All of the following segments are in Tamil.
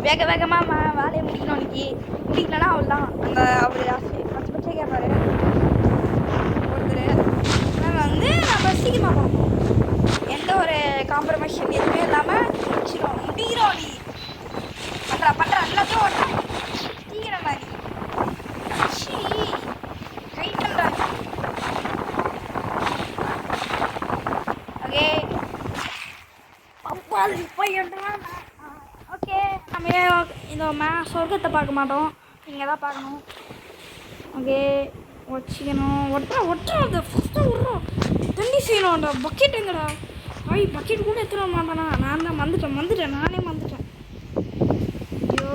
வேக வேகமாக வேலையை முடிக்கணும் இன்னைக்கு. முடிக்கலன்னா அவள் தான் அந்த அவர் பச்சை பச்சை கேட்பாரு ஒருத்தர். நாங்கள் வந்து நம்ம சீக்கிரமாக பார்ப்போம், எந்த ஒரு காம்ப்ரமைஷன் எதுவுமே இல்லாமல் முடிச்சிடும். முடிக்கிறோம் நீ பண்ணுற எல்லாத்தையும் ஓட்டலாம் சீக்கிரம் மாதிரி கைட்டுன்றா. ஓகே ஓகே, நம்ம இந்த சொர்க்கத்தை பார்க்க மாட்டோம், இங்கே தான் பார்க்கணும். ஓகே வச்சுக்கணும். ஒட்டுறா அதை ஃபஸ்ட்டு விட்றோம். தண்ணி செய்யணும்டா. பக்கெட் எங்கடா? பக்கெட் கூட எடுத்துட மாட்டேனா? நான் தான் வந்துட்டேன் நானே வந்துட்டேன். ஐயோ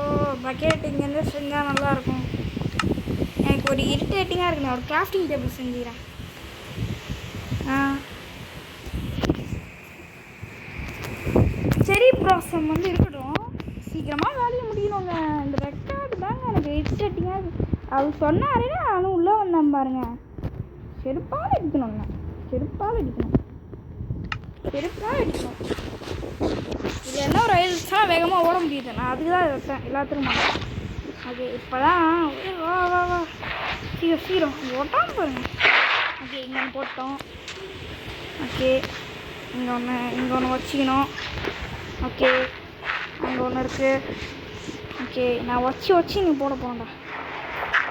பக்கெட் இங்கேருந்து செஞ்சால் நல்லாயிருக்கும். எனக்கு ஒரு இரிட்டேட்டிங்காக இருக்கு. நான் ஒரு கிராஃப்டிங் டேபிள் செஞ்சுக்கிறேன். சரி ப்ராசம் வந்து இருக்கட்டும், சீக்கிரமாக வேலையை முடியணுங்க. இந்த ரெக்கார்டு தாங்க எனக்கு இரிட்டேட்டிங்காக இருக்குது. அவர் சொன்னாரே நானும் உள்ளே வந்தேன் பாருங்க. செருப்பால் அடிக்கணுங்க, செருப்பால் அடிக்கணும். இது என்ன ஒரு ரயில்ஸ்லாம் வேகமாக ஓட முடியுது. நான் அதுக்கு தான் வைப்பேன் எல்லாத்துக்கும் மாட்டேன். ஓகே இப்போ தான் வா சீக்கிரம் ஓட்டாமல் பாருங்க. ஓகே இங்கே ஒன்று போட்டோம். ஓகே இங்கே ஒன்று வச்சுக்கணும். ஓகே அங்கே ஒன்று இருக்குது. ஓகே நான் வச்சு நீ போட போகணும்டா.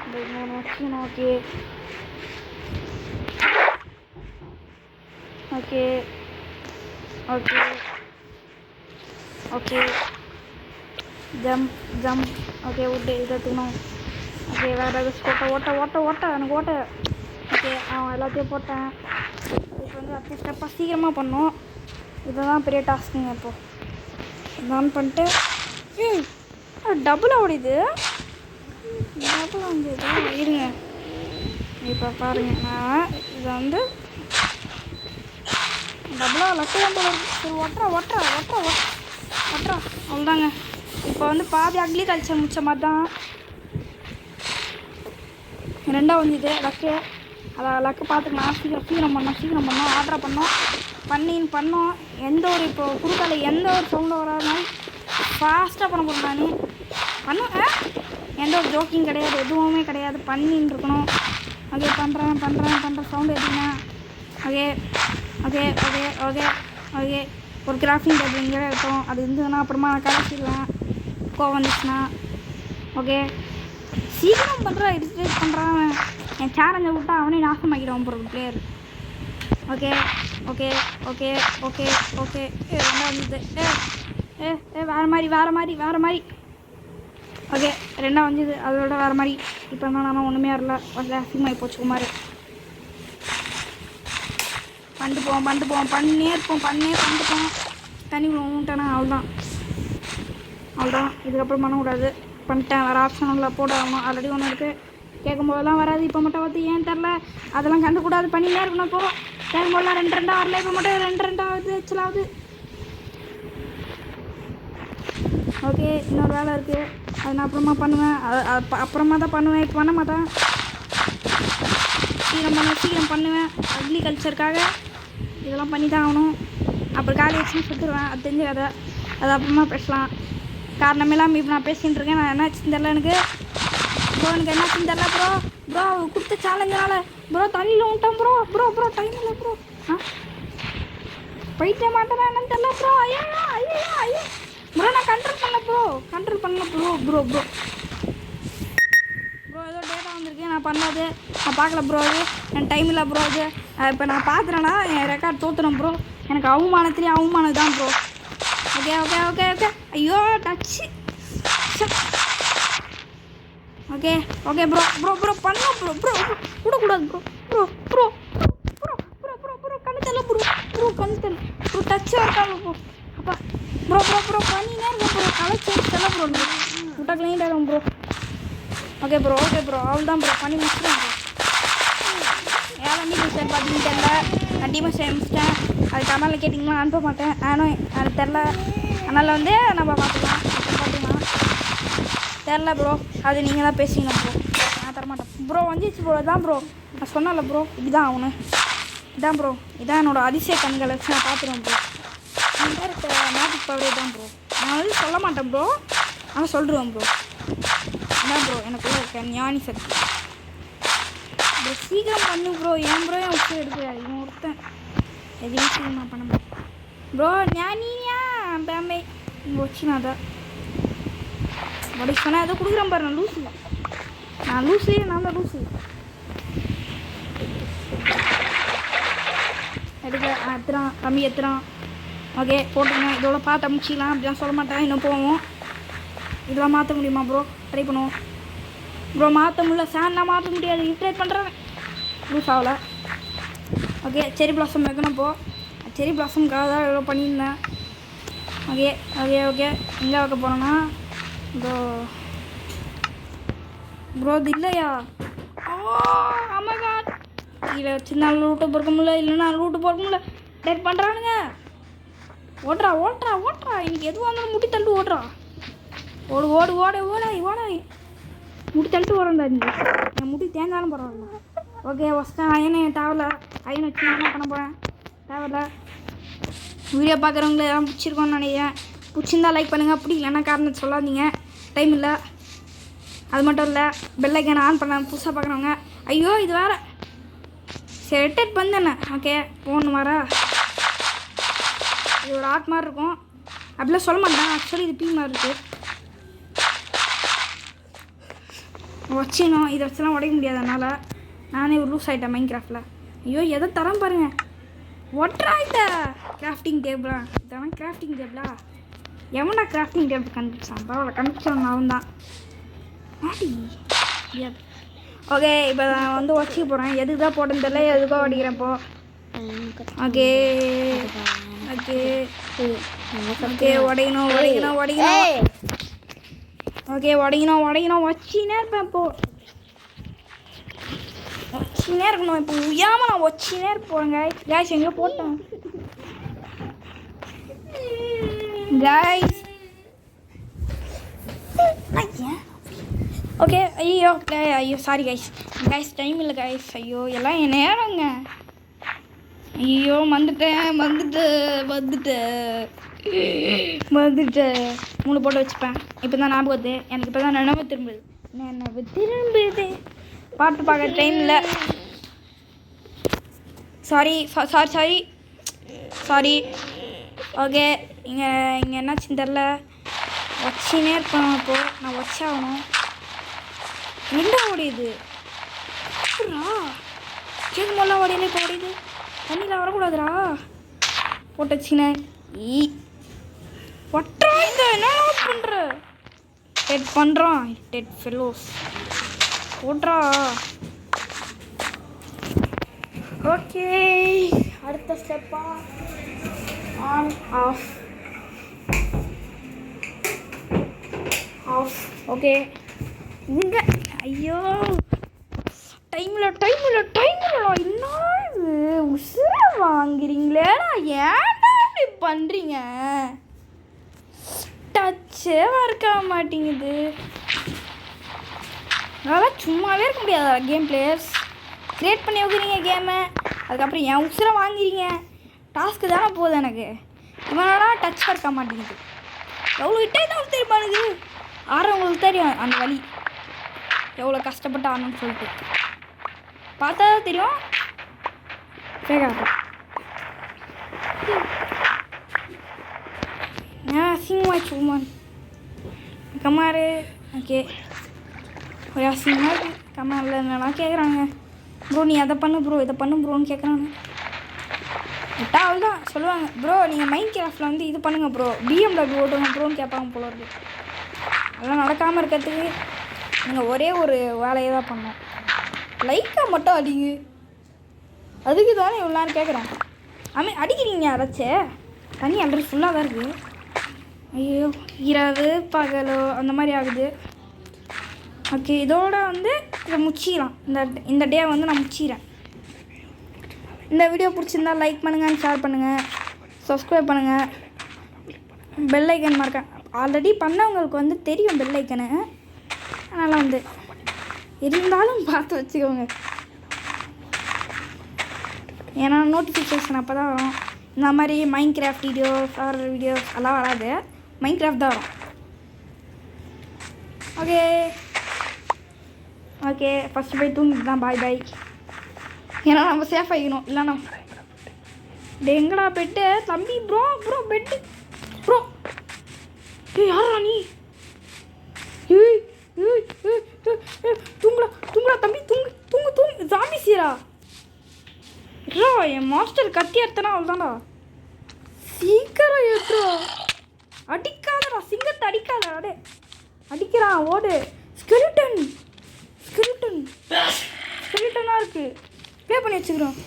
இங்கே ஒன்று வச்சுக்கணும். Okay okay okay okay jump. Okay விட்டு இதை தூணும். ஓகே வேறு ஏதாச்சும் ஓட்ட எனக்கு ஓட்ட. ஓகே அவன் எல்லாத்தையும் போட்டேன். இப்போ வந்து அப்படியே ஸ்டெப்பாக சீக்கிரமாக பண்ணோம். இதுதான் பெரிய டாஸ்க்குங்க. இப்போது நான் பண்ணிட்டு டபுளாக ஓடிது. டபுளாக வந்து இருங்க இப்போ பாருங்கள். நான் இதை வந்து டபுளாக லட்டு தான் போல இருக்குது. சரி ஒட்டுறா அவ்வளோதாங்க. இப்போ வந்து பாதி அக்ரிகல்ச்சர் முடிச்ச மாதிரி தான். ரெண்டாக வந்துது லக்கு. அதை லக்கு பார்த்துக்கலாம். சீக்கிரம் பண்ணோம் ஆர்டர் பண்ணோம். எந்த ஒரு இப்போ குறுக்கால எந்த ஒரு சவுண்டும் வராத மாதிரி ஃபாஸ்ட்டாக பண்ண போகிறேன். நான் பண்ணுவேன், எந்த ஒரு ஜோக்கிங் கிடையாது, எதுவுமே கிடையாது, பண்ணின்னு இருக்கணும். ஓகே பண்ணுறேன் சவுண்டு எதுனா. ஓகே ஒரு கிராஃபிங் டேபிள் இங்கே இருக்கும். அது இருந்ததுன்னா அப்புறமா நான் கடைசிடுவேன் கோவம் வந்துச்சுன்னா. ஓகே சீக்கிரம் பண்ணுறான், இரிட்டேட் பண்ணுறான். என் சேலஞ்சை விட்டா அவனே நாசமாக்கிடுவான் போகிற பிளேயர். ஓகே ரெண்டாக வந்துது. வேறு மாதிரி. ஓகே ரெண்டாக வந்துது. அதோட வேறு மாதிரி. இப்போ தான் நானும் ஒன்றுமே வரல. அசிங்கமாகி போச்சு குமார். பண்ணிட்டு போவோம் பண்ணிட்டே இருப்போம். தண்ணி ஊட்டானா அவ்வளோதான். இதுக்கப்புறம் பண்ணக்கூடாது. பண்ணிட்டேன். வேறு ஆப்ஷன் இல்லை, போடாமல் ஆல்ரெடி ஒன்று இருக்குது. கேட்கும்போதெல்லாம் வராது. இப்போ மட்டும் பார்த்து ஏன் தெரில, அதெல்லாம் கண்டுக்கூடாது. பண்ணினே இருக்கணும். போகிறோம் கேட்கும்போதெல்லாம் 2 வரல. இப்போ மட்டும் 2 ஆகுது. ஆக்சுவலாகுது. ஓகே இன்னொரு வேலை இருக்குது, அது நான் அப்புறமா பண்ணுவேன். தான் பண்ணுவேன், இப்போ பண்ண மாட்டேன். சீக்கிரம் பண்ணுவேன். அக்ரிகல்ச்சருக்காக இதெல்லாம் பண்ணி தான் ஆகணும். அப்புறம் காலேஜ்னு சொல்லிடுவேன். அது தெரிஞ்ச கதை, அது அப்புறமா பேசலாம். காரணமே இல்லாமல் இப்போ நான் பேசிகிட்டு இருக்கேன். நான் என்னாச்சுன்னு தெரில எனக்கு என்னாச்சுன்னு தெரில. ப்ரோ கொடுத்த சேலஞ்சால ப்ரோ தண்ணியில் விட்டேன். ப்ரோ டைம் இல்லை ப்ரோ. போயிட்டே மாட்டேன் என்னன்னு தெரில ப்ரோ. ஐயோ ப்ரோ நான் கண்ட்ரோல் பண்ணல ப்ரோ ஏதோ டேட்டா வந்திருக்கு, நான் பண்ணாது, நான் பார்க்கல ப்ரோ. அது என் டைம் இல்லை ப்ரோ. அது இப்போ நான் பார்க்குறேன்னா என் ரெக்கார்ட் தோற்றுறேன் ப்ரோ. எனக்கு அவமானம் தான் ப்ரோ. ஓகே ஐயோ டச்சு. ஓகே ப்ரோ பண்ணலாம் ப்ரோ விடக்கூடாது ப்ரோ கண்ணு தெரியல ப்ரோ டச்சு இருக்காங்க ப்ரோ. அப்பா ப்ரோ பண்ணினே இருக்கேன் ப்ரோ. கலைச்சி தெரியல ப்ரோ விட்டா கிளீன் ஆகும் ப்ரோ. ஓகே ப்ரோ அவ்வளோதான் ப்ரோ பண்ணி முடிச்சிட்டேன் ப்ரோ. ஏன் டிமோஷன் பார்த்தீங்கன்னு தெரில. நான் டிமோஷன் முடிச்சிட்டேன். அது கமெண்டில் கேட்டிங்கன்னா அனுப்ப மாட்டேன். நானும் அது தெரில. அதனால் வந்து நம்ம பார்த்துக்கலாம் தெரில ப்ரோ. அது நீங்கள் தான் பேசிக்கணும் ப்ரோ, நான் தரமாட்டேன் ப்ரோ. வந்துச்சு ப்ரோ. இதான் ப்ரோ நான் சொன்னல ப்ரோ, இப்படிதான் ஆகணும். இதான் ப்ரோ, இதான் என்னோட அதிசய கண்களை வச்சு நான் பார்த்துருவேன் ப்ரோ. மேஜிக் பவரே தான் ப்ரோ. நான் வந்து சொல்ல மாட்டேன் ப்ரோ, ஆனால் சொல்கிறோம் ப்ரோ. என்ன ப்ரோ எனக்குள்ள இருக்க ஞானி சக்தி ப்ரோ. சீக்கிரம் பண்ணு ப்ரோ. ஏன் ப்ரோ என் உச்சி எடுக்கிறாரு இவன் ஒருத்தன். எதையும் சீக்கிரமாக பண்ண ப்ரோ. ஞானியா பேம்பே இங்கே வச்சுனா தான் அப்படி சொன்னால் எதோ கொடுக்குறேன் பாரு. நான் லூஸு. நான் தான் லூஸு. எடுக்க எத்துறான் கம்மி எத்துறான். ஓகே போட்டுங்க. இதோட பார்த்து முடிச்சிக்கலாம். அப்படிலாம் சொல்ல மாட்டேன். இன்னும் போவோம். இதெல்லாம் மாற்ற முடியுமா ப்ரோ? ட்ரை பண்ணுவோம் ப்ரோ. மாற்ற முடியல. சேனெலாம் மாற்ற முடியாது. இன்ட்ரேட் பண்ணுறேன். லூஸ் ஆகலை. ஓகே செரி பிளாசம் வைக்கணும். இப்போது செரி பிளாசம்காக தான் எவ்வளோ பண்ணியிருந்தேன். ஓகே ஓகே ஓகே எங்கே வைக்க போகிறோன்னா ப்ரோ இது இல்லையா? ஆமாங்க. கீழே வச்சுருந்தாலும் ரூட்டு பொறுக்க முடியல. இல்லைன்னா ரூட்டு பொறுக்க முடியல. டேட் பண்ணுறானுங்க. ஓடுறா இன்னைக்கு எதுவாக இருந்தாலும் முட்டி தள்ளிட்டு ஓடுறா. ஓடாய் முட்டி தள்ளிட்டு ஓடுறா. என் முட்டி தேங்காலும் பரவாயில்ல. ஓகே ஃபஸ்ட்டு அயனை தேவையில்ல. அயனை வச்சு என்ன பண்ண போகிறேன் தேவையில்ல. வீடியோ பார்க்குறவங்கள எல்லாம் பிடிச்சிருக்கோன்னு நினைக்கிறேன். பிடிச்சிருந்தா லைக் பண்ணுங்கள். அப்படி இல்லைன்னா காரணம் சொல்லாதீங்க. டைம் இல்லை. அது மட்டும் இல்லை பெல் ஐக்கானை ஆன் பண்ண புதுசாக பார்க்குறவங்க. ஐயோ இது வேறு. சரி ரெட்டட் பண்ணேண்ணே. ஓகே ஃபோன் வர இது ஒரு ஆட் மாதிரி இருக்கும். அப்படிலாம் சொல்ல மாட்டேன். ஆக்சுவலி இது பீ மாதிரி இருக்குது. வச்சினோம். இதை வச்சுலாம் உடைக்க முடியாது. அதனால் நானே ஒரு லூஸ் ஆகிட்டேன் மைண்ட் கிராஃப்டில். ஐயோ எதை தரம் பாருங்கள். ஒட்ராயிட்ட கிராஃப்டிங் டேபிளா? இதெல்லாம் கிராஃப்டிங் டேபிளா? எவனா கிராஃப்டிங் டேபிள் கண்டுபிடிச்சான்? பரவாயில்ல கண்டுபிடிச்சவன் அவன் தான். ஓகே இப்போ நான் வந்து வச்சுக்க போகிறேன். எதுக்கு தான் போட்டேன்னு தெரியல. எதுக்கோ அடிக்கிறேன் இப்போது. ஓகே ஓகே ஓகே உடையணும். ஓகே உடையணும். வச்சினே இருப்பேன் இப்போது. வச்சினே இருக்கணும். இப்போ உயாமல் நான் வச்சினே இருப்போங்க. கேஸ் எங்கே போட்டேன் கைஸ்? ஓகே ஐயோ சாரி கைஸ் டைம் இல்லை கைஸ். ஐயோ எல்லாம் என் நேரங்க. ஐயோ வந்துட்டேன் 3 போட்டு வச்சுப்பேன். இப்போ தான் ஞாபகம் வருது எனக்கு. இப்போ தான் நினைவு திரும்புது. பாட்டு பார்க்க டைம் இல்லை. சாரி. ஓகே இங்கே என்னாச்சுன்னு தெரில. வச்சினே இருப்பேன். இப்போது நான் வச்சாகணும். என்ன ஓடியுது கேக்கு மொல்லாம் ஓடியல. இப்போ ஓடியுது. தண்ணியில் வரக்கூடாதுடா. போட்டு வச்சுக்கினேன். ஒட்டுறா இந்த என்ன பண்ணுற? டெட் பண்ணுறான். Dead fellows போட்றா. ஓகே அடுத்த ஸ்டெப்பா ஆன் ஆஃப். ஓகே இங்கே ஐயோ டைமில் என்ன உசுரை வாங்குறீங்களே? ஏன்டா இப்படி பண்ணுறீங்க? டச்சே இருக்க மாட்டேங்குது. அதெல்லாம் சும்மாவே இருக்க முடியாதா? கேம் பிளேயர்ஸ் க்ரியேட் பண்ணி வைக்கிறீங்க கேமை. அதுக்கப்புறம் என் உசுரை வாங்கிறீங்க. டாஸ்க்கு தானே போகுது எனக்கு. இவனோட டச் இருக்க மாட்டேங்குது. எவ்வளோ விட்டே தான் தெரியுமானுது. ஆடுறவங்களுக்கு தெரியும் அந்த வழி. எவ்வளோ கஷ்டப்பட்டு ஆடணும்னு சொல்லிட்டு பார்த்தா தான் தெரியும். அசிங்கமாச்சு உமான் கம்மாரு. ஓகே ஒரு அசிங்கமாக இருக்கு. கம்மாரில் என்னெல்லாம் கேட்குறாங்க. ப்ரோ நீ அதை பண்ணு ப்ரோ இதை பண்ணு ப்ரோன்னு கேட்குறாங்க. விட்டா அவள் தான் சொல்லுவாங்க. ப்ரோ நீங்கள் மைண்ட் கிராஃப்டில் வந்து இது பண்ணுங்கள் ப்ரோ BMW ஓட்டுங்க ப்ரோன்னு கேட்பாங்க போல இருக்கு. அதெல்லாம் நடக்காமல் இருக்கிறதுக்கு நீங்கள் ஒரே ஒரு வேலையை தான் பண்ணோம். லைக்காக மட்டும் அடிங்க. அதுக்கு தானே இவ்வளோ நேரம் கேட்குறேன். அடிக்கிறீங்க யாராச்சே? தண்ணி ஆல்ரெடி ஃபுல்லாக தான் இருக்குது. ஐயோ இரவு பகலோ அந்த மாதிரி ஆகுது. ஓகே இதோட வந்து இதை முடிச்சிக்கலாம். இந்த டே வந்து நான் முடிச்சிக்கிறேன். இந்த வீடியோ பிடிச்சிருந்தா லைக் பண்ணுங்கள், ஷேர் பண்ணுங்கள், சப்ஸ்கிரைப் பண்ணுங்கள், பெல் ஐக்கன் மறக்க. ஆல்ரெடி பண்ணவங்களுக்கு வந்து தெரியும் பெல் ஐக்கனு. அதனால் வந்து இருந்தாலும் பார்த்து வச்சுக்கோங்க. ஏன்னா நோட்டிஃபிகேஷன் அப்போ தான் வரும். இந்த மாதிரி mind craft videos horror videos எல்லாம் வராது. மைண்ட் கிராஃப்ட் தான் வரும். ஓகே ஓகே ஃபஸ்ட்டு போய் தூங்கிட்டு தான் பாய் பாய். ஏன்னா நம்ம சேஃப் ஆகிக்கணும் இல்லைண்ணா. எங்கடா பெட்டு தம்பி? Bro bro bed bro. யாரா நீ? ஏய் ஏய் தூங்குடா தூங்குடா தம்பி, தூங்கு தூங்கு தூங்கு. ஜாம்பி சீரா ரா, என் மாஸ்டர் கத்தி எடுத்தனா அவ்வளோதான்டா. சீக்கிரம் ஏற்றா, அடிக்காதடா சிங்கத்தை, அடிக்காதடா. அடே அடிக்கிறான், ஓடு. ஸ்கெலிட்டன் ஸ்கெலிட்டன் ஸ்கெலிட்டனாக இருக்குது. ப்ளே பண்ணி வச்சுக்கிறோம்.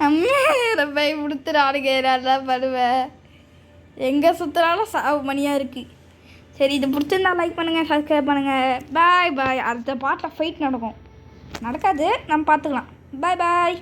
அம்மே போய் கொடுத்துறானுங்க, நல்லா பண்ணுவேன். எங்கே சுற்றுனாலும் சாவு மணியாக இருக்குது. சரி, இது பிடிச்சிருந்தா லைக் பண்ணுங்கள், சப்ஸ்கிரைப் பண்ணுங்கள். பாய் பாய். அடுத்த பாட்டில் ஃபைட் நடக்கும். நடக்காது, நம்ம பார்த்துக்கலாம். பாய் பாய்.